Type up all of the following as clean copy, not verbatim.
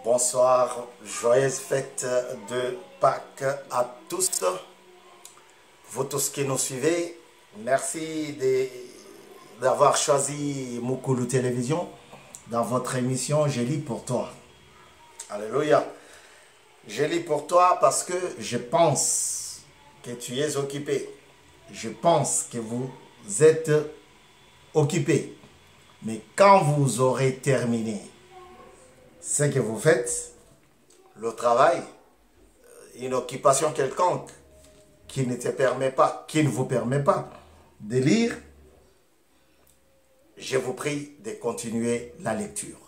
Bonsoir, joyeuse fête de Pâques à tous. Vous tous qui nous suivez, merci d'avoir choisi Mukulu Télévision dans votre émission Je lis pour toi. Alléluia. Je lis pour toi parce que je pense que tu es occupé. Je pense que vous êtes occupé. Mais quand vous aurez terminé ce que vous faites, le travail, une occupation quelconque qui ne te permet pas, qui ne vous permet pas de lire, je vous prie de continuer la lecture.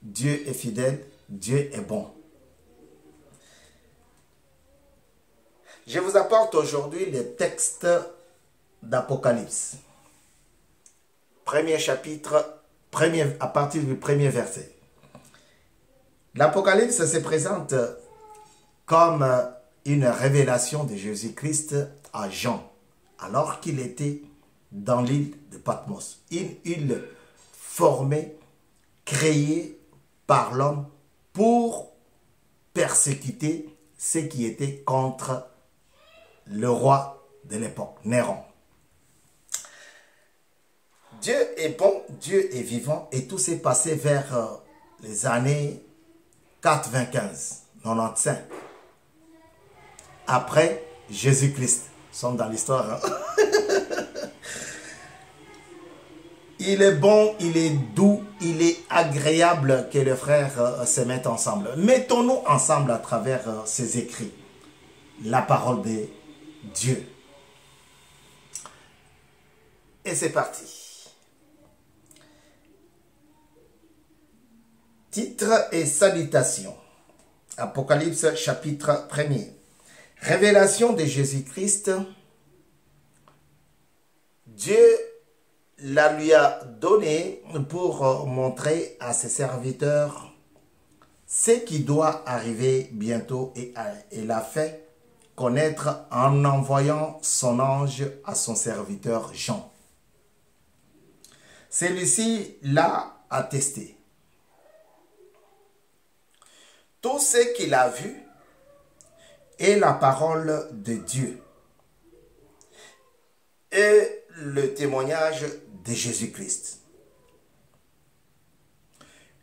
Dieu est fidèle, Dieu est bon. Je vous apporte aujourd'hui les textes d'Apocalypse. Premier chapitre, à partir du premier verset. L'Apocalypse se présente comme une révélation de Jésus-Christ à Jean, alors qu'il était dans l'île de Patmos. Une île formée, créée par l'homme pour persécuter ceux qui étaient contre le roi de l'époque, Néron. Dieu est bon, Dieu est vivant, et tout s'est passé vers les années 95, 95. Après Jésus-Christ. Nous sommes dans l'histoire. Hein? Il est bon, il est doux, il est agréable que les frères se mettent ensemble. Mettons-nous ensemble à travers ces écrits. La parole de Dieu. Et c'est parti. Titre et salutation. Apocalypse chapitre 1er. Révélation de Jésus-Christ. Dieu la lui a donné pour montrer à ses serviteurs ce qui doit arriver bientôt, et l'a fait connaître en envoyant son ange à son serviteur Jean. Celui-ci l'a attesté. Tout ce qu'il a vu est la parole de Dieu et le témoignage de Jésus-Christ.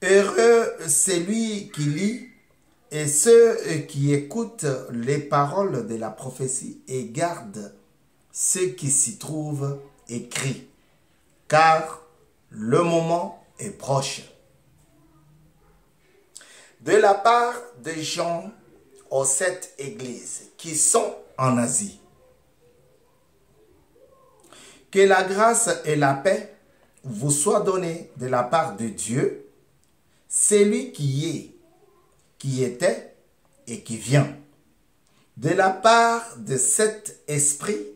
Heureux celui qui lit et ceux qui écoutent les paroles de la prophétie et gardent ce qui s'y trouve écrit, car le moment est proche. De la part de Jean aux 7 églises qui sont en Asie. Que la grâce et la paix vous soient données de la part de Dieu, celui qui est, qui était et qui vient. De la part de 7 esprits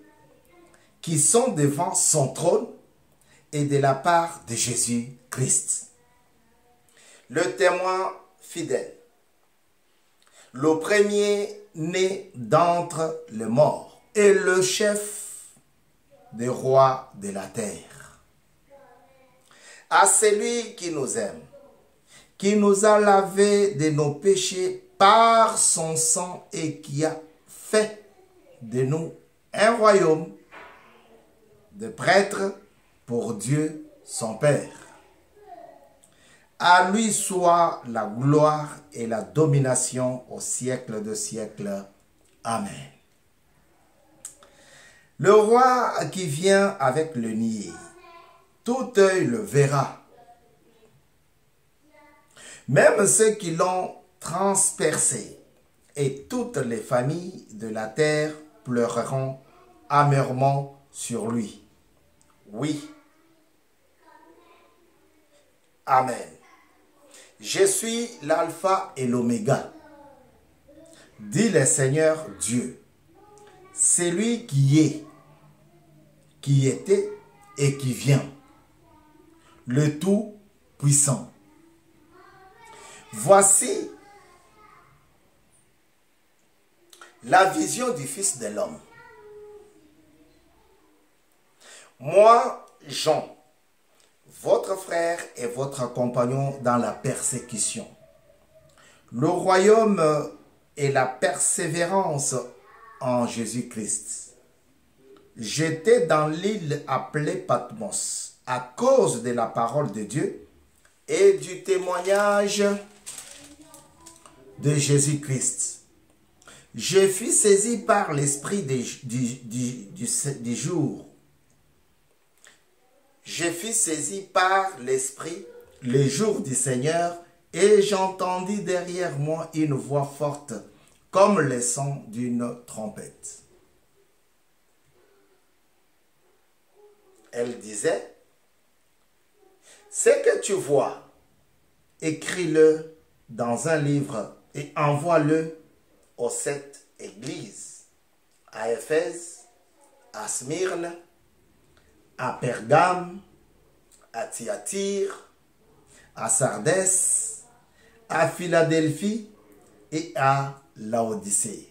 qui sont devant son trône et de la part de Jésus-Christ. Le témoin fidèle, le premier né d'entre les morts et le chef des rois de la terre. À celui qui nous aime, qui nous a lavé de nos péchés par son sang et qui a fait de nous un royaume de prêtres pour Dieu son Père. À lui soit la gloire et la domination au siècle de siècles. Amen. Le roi qui vient avec le nier, tout œil le verra. Même ceux qui l'ont transpercé, et toutes les familles de la terre pleureront amèrement sur lui. Oui. Amen. Je suis l'alpha et l'oméga, dit le Seigneur Dieu, celui qui est, qui était et qui vient, le Tout-Puissant. Voici la vision du Fils de l'homme. Moi, Jean, votre frère et votre compagnon dans la persécution, Le royaume et la persévérance en Jésus-Christ. J'étais dans l'île appelée Patmos à cause de la parole de Dieu et du témoignage de Jésus-Christ. Je fus saisi par l'esprit du jour. Je fus saisi par l'esprit le jour du Seigneur et j'entendis derrière moi une voix forte comme le son d'une trompette. Elle disait, ce que tu vois, écris-le dans un livre et envoie-le aux 7 églises, à Éphèse, à Smyrne, à Pergame, à Thyatire, à Sardès, à Philadelphie et à Laodicée.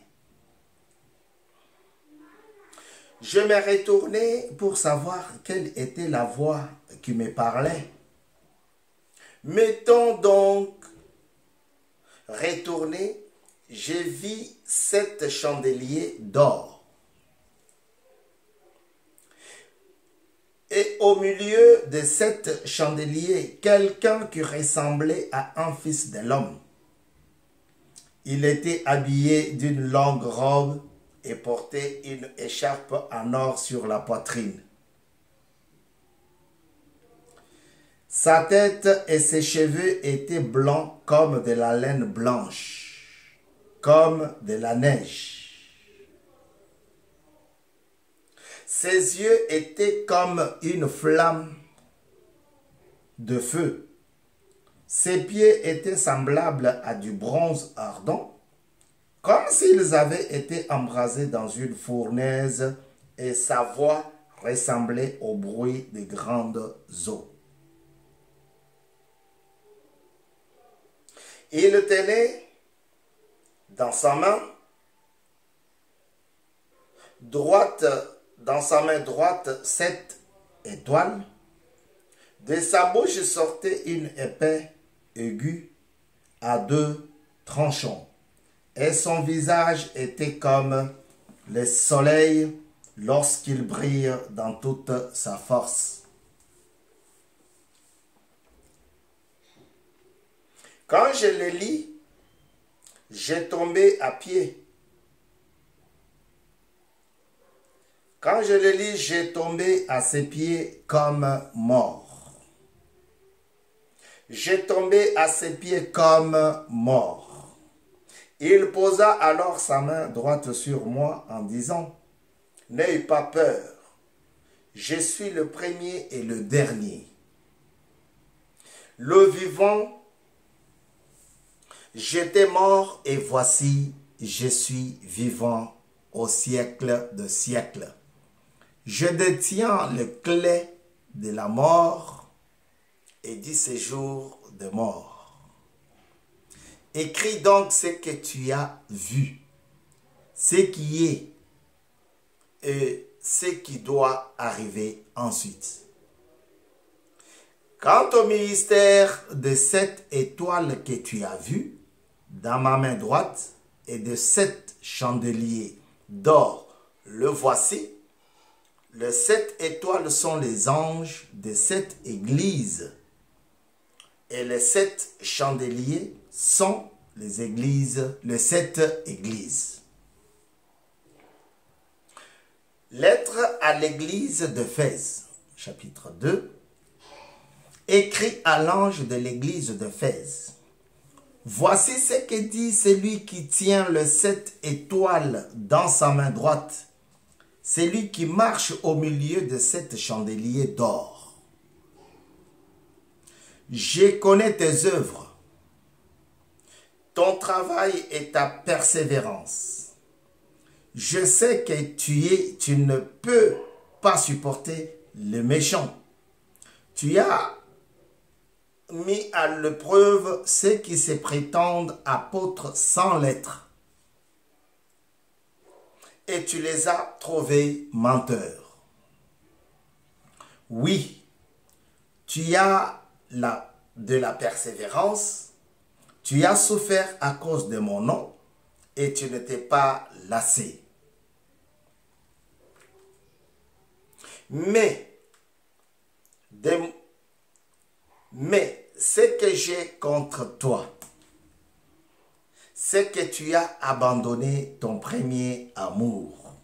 Je me retournai pour savoir quelle était la voix qui me parlait. M'étant donc retourné, je vis 7 chandeliers d'or. Et au milieu de 7 chandeliers, quelqu'un qui ressemblait à un fils de l'homme. Il était habillé d'une longue robe et portait une écharpe en or sur la poitrine. Sa tête et ses cheveux étaient blancs comme de la laine blanche, comme de la neige. Ses yeux étaient comme une flamme de feu. Ses pieds étaient semblables à du bronze ardent, comme s'ils avaient été embrasés dans une fournaise, et sa voix ressemblait au bruit de grandes eaux. Il tenait dans sa main droite 7 étoiles. De sa bouche sortait une épée aiguë à 2 tranchants. Et son visage était comme le soleil lorsqu'il brille dans toute sa force. Quand je le lis, j'ai tombé à pied. Quand je le lis, j'ai tombé à ses pieds comme mort. J'ai tombé à ses pieds comme mort. Il posa alors sa main droite sur moi en disant, « N'aie pas peur, je suis le premier et le dernier. Le vivant, j'étais mort et voici, je suis vivant au siècle de siècles. Je détiens les clés de la mort et du séjour de mort. Écris donc ce que tu as vu, ce qui est et ce qui doit arriver ensuite. Quant au mystère de 7 étoiles que tu as vu dans ma main droite et de 7 chandeliers d'or, le voici. Les 7 étoiles sont les anges de 7 églises et les 7 chandeliers sont les églises, les 7 églises. Lettre à l'église d'Éphèse, chapitre 2. Écrit à l'ange de l'église d'Éphèse. Voici ce que dit celui qui tient les 7 étoiles dans sa main droite, celui qui marche au milieu de 7 chandeliers d'or. Je connais tes œuvres, ton travail et ta persévérance. Je sais que tu ne peux pas supporter le méchant. Tu as mis à l'épreuve ceux qui se prétendent apôtres sans l'être. Et tu les as trouvés menteurs. Oui, tu as de la persévérance, Tu as souffert à cause de mon nom et tu ne t'es pas lassé. Mais ce que j'ai contre toi, c'est que tu as abandonné ton premier amour.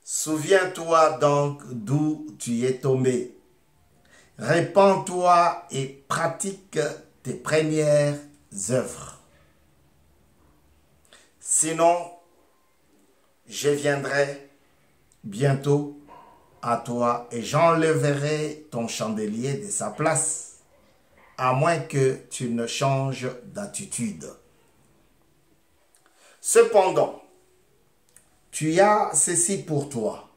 Souviens-toi donc d'où tu es tombé. Répands-toi et pratique tes premières œuvres. Sinon, je viendrai bientôt à toi et j'enlèverai ton chandelier de sa place, à moins que tu ne changes d'attitude. Cependant, tu as ceci pour toi.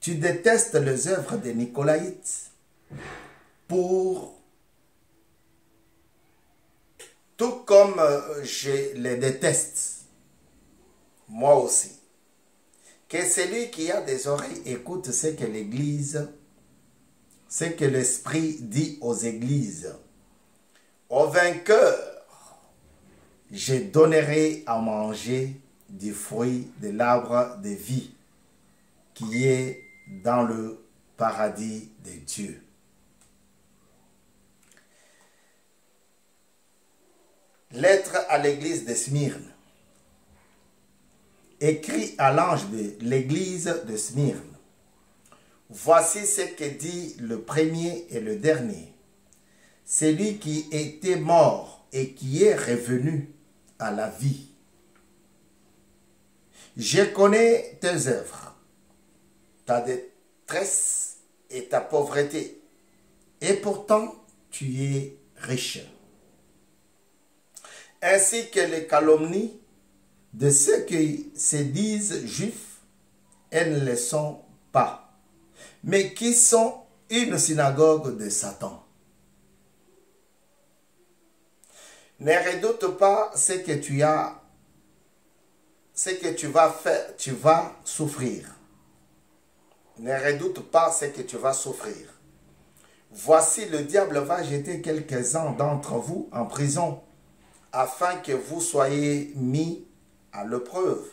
Tu détestes les œuvres des Nicolaïtes tout comme je les déteste, moi aussi. Que celui qui a des oreilles écoute ce que l'Esprit dit aux églises. Au vainqueur, je donnerai à manger du fruit de l'arbre de vie qui est dans le paradis de Dieu. Lettre à l'église de Smyrne. Écrit à l'ange de l'église de Smyrne. Voici ce que dit le premier et le dernier. Celui qui était mort et qui est revenu à la vie. Je connais tes œuvres, ta détresse et ta pauvreté, et pourtant tu es riche. Ainsi que les calomnies de ceux qui se disent juifs, elles ne le sont pas, mais qui sont une synagogue de Satan. Ne redoute pas ce que tu vas faire, tu vas souffrir. Ne redoute pas ce que tu vas souffrir. Voici, le diable va jeter quelques-uns d'entre vous en prison, afin que vous soyez mis à l'épreuve,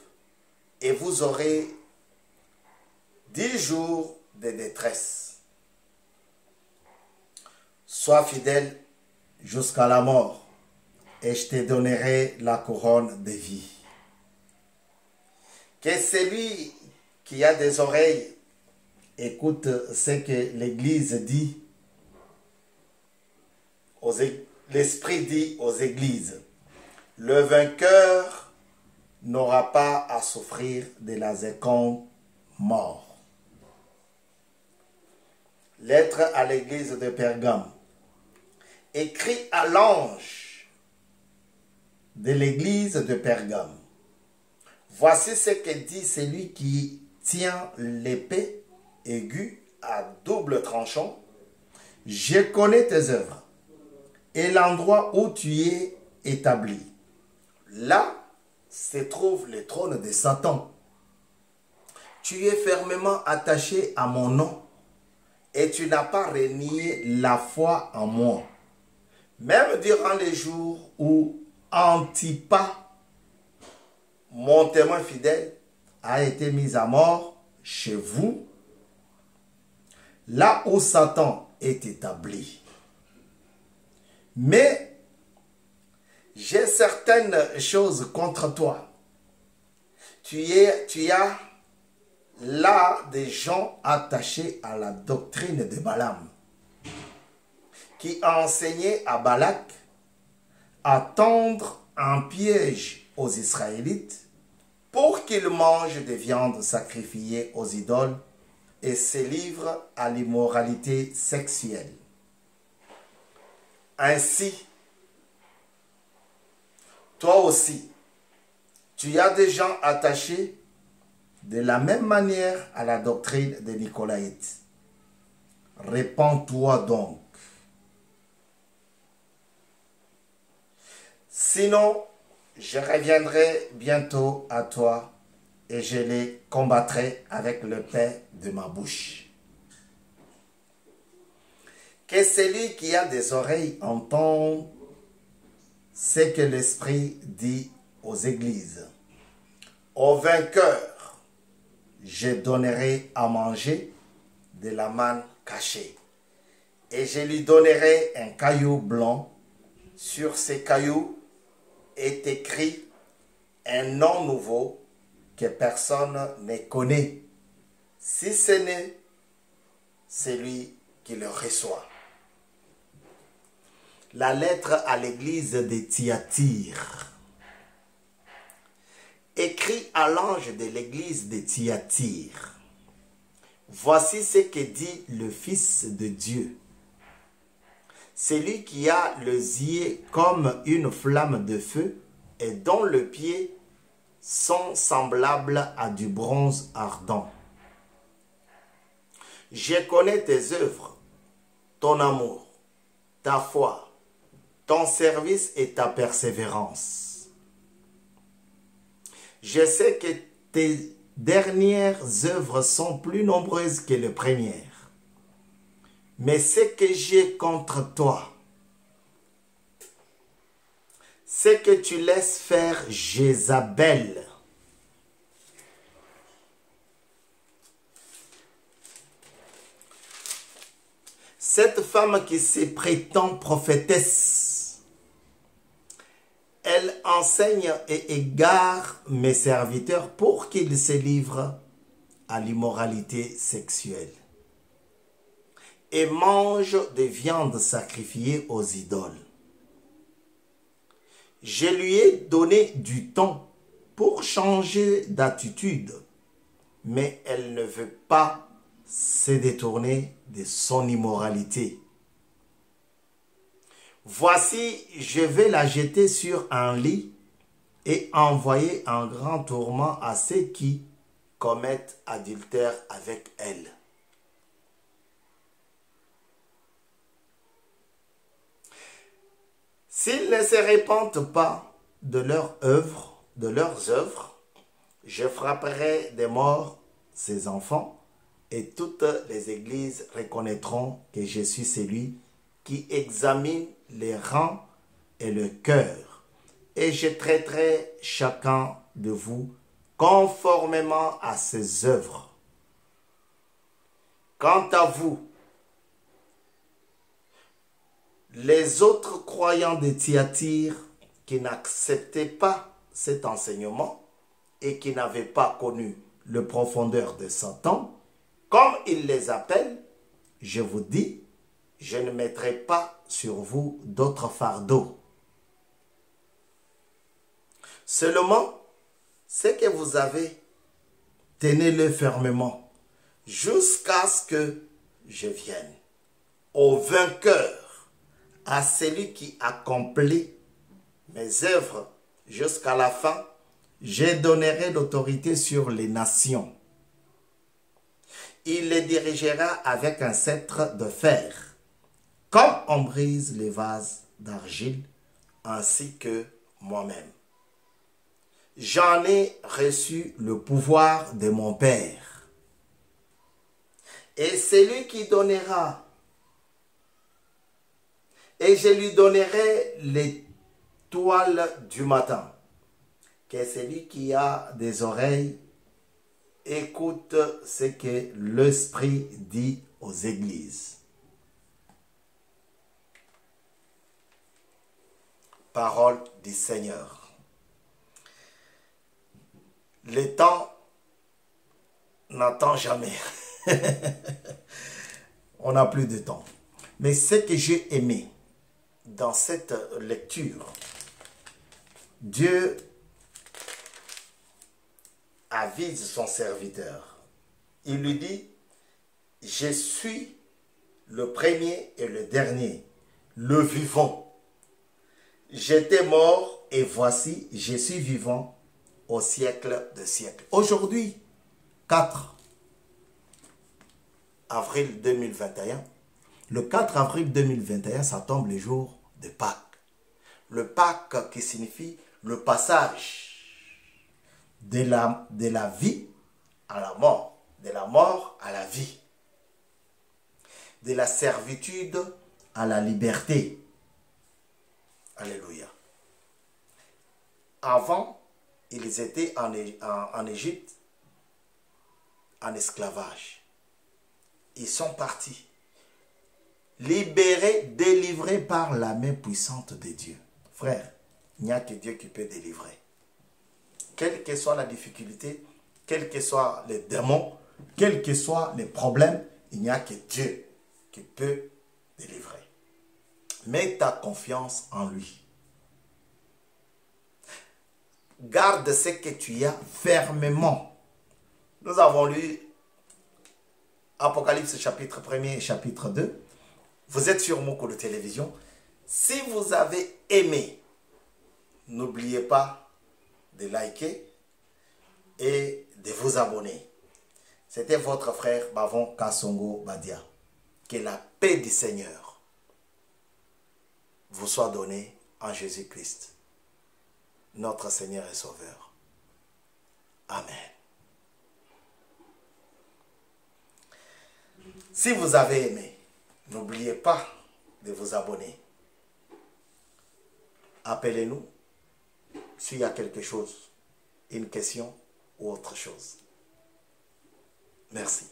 et vous aurez 10 jours de détresse. Sois fidèle jusqu'à la mort, et je te donnerai la couronne de vie. Que celui qui a des oreilles écoute ce que l'Église dit, l'Esprit dit aux églises. Le vainqueur n'aura pas à souffrir de la seconde mort. Lettre à l'église de Pergame. Écrit à l'ange de l'église de Pergame. Voici ce que dit celui qui tient l'épée aiguë à double tranchant. Je connais tes œuvres et l'endroit où tu es établi. Là se trouve le trône de Satan. Tu es fermement attaché à mon nom et tu n'as pas renié la foi en moi. Même durant les jours où Antipas, mon témoin fidèle, a été mis à mort chez vous, là où Satan est établi. Mais j'ai certaines choses contre toi. Tu as là des gens attachés à la doctrine de Balaam, qui a enseigné à Balak à tendre un piège aux Israélites pour qu'ils mangent des viandes sacrifiées aux idoles et se livrent à l'immoralité sexuelle. Ainsi, toi aussi, tu as des gens attachés de la même manière à la doctrine des Nicolaïtes. Répands-toi donc. Sinon, je reviendrai bientôt à toi et je les combattrai avec le pain de ma bouche. Que celui qui a des oreilles entende ce que l'Esprit dit aux églises. Au vainqueur, je donnerai à manger de la manne cachée. Et je lui donnerai un caillou blanc. Sur ce caillou est écrit un nom nouveau que personne ne connaît, si ce n'est celui qui le reçoit. La lettre à l'église de Thyatire. Écrit à l'ange de l'église de Thyatire. Voici ce que dit le Fils de Dieu. Celui qui a les yeux comme une flamme de feu et dont les pieds sont semblables à du bronze ardent. Je connais tes œuvres, ton amour, ta foi, ton service et ta persévérance. Je sais que tes dernières œuvres sont plus nombreuses que les premières. Mais ce que j'ai contre toi, c'est que tu laisses faire Jézabel. Cette femme qui se prétend prophétesse, elle enseigne et égare mes serviteurs pour qu'ils se livrent à l'immoralité sexuelle et mange des viandes sacrifiées aux idoles. Je lui ai donné du temps pour changer d'attitude, mais elle ne veut pas se détourner de son immoralité. Voici, je vais la jeter sur un lit et envoyer un grand tourment à ceux qui commettent adultère avec elle. S'ils ne se repentent pas de leurs œuvres, je frapperai de mort ces enfants et toutes les églises reconnaîtront que je suis celui qui examine les reins et le cœur, et je traiterai chacun de vous conformément à ses œuvres. Quant à vous, les autres croyants de Thyatire qui n'acceptaient pas cet enseignement et qui n'avaient pas connu le profondeur de Satan, comme il les appelle, je vous dis, je ne mettrai pas sur vous d'autres fardeaux. Seulement, ce que vous avez, tenez-le fermement, jusqu'à ce que je vienne. Au vainqueur, à celui qui accomplit mes œuvres jusqu'à la fin, je donnerai l'autorité sur les nations. Il les dirigera avec un sceptre de fer, comme on brise les vases d'argile, ainsi que moi-même. J'en ai reçu le pouvoir de mon Père. Et c'est lui qui donnera. Et je lui donnerai l'étoile du matin. Que celui qui a des oreilles écoute ce que l'Esprit dit aux églises. Parole du Seigneur. Le temps n'attend jamais. On n'a plus de temps. Mais ce que j'ai aimé dans cette lecture, Dieu avise son serviteur. Il lui dit, je suis le premier et le dernier, le vivant. J'étais mort et voici, je suis vivant au siècle des siècles. Aujourd'hui, 4 avril 2021, le 4 avril 2021, ça tombe le jour de Pâques. Le Pâques qui signifie le passage de la vie à la mort, de la mort à la vie, de la servitude à la liberté. Alléluia. Avant, ils étaient en Égypte, en esclavage. Ils sont partis, libérés, délivrés par la main puissante de Dieu. Frère, il n'y a que Dieu qui peut délivrer. Quelle que soit la difficulté, quels que soient les démons, quels que soient les problèmes, il n'y a que Dieu qui peut délivrer. Mets ta confiance en lui. Garde ce que tu as fermement. Nous avons lu Apocalypse chapitre 1er et chapitre 2. Vous êtes sur Moko de télévision. Si vous avez aimé, n'oubliez pas de liker et de vous abonner. C'était votre frère Bavon Kasongo Badia. Que la paix du Seigneur vous soit donnée en Jésus-Christ, notre Seigneur et Sauveur. Amen. Si vous avez aimé, n'oubliez pas de vous abonner. Appelez-nous s'il y a quelque chose, une question ou autre chose. Merci.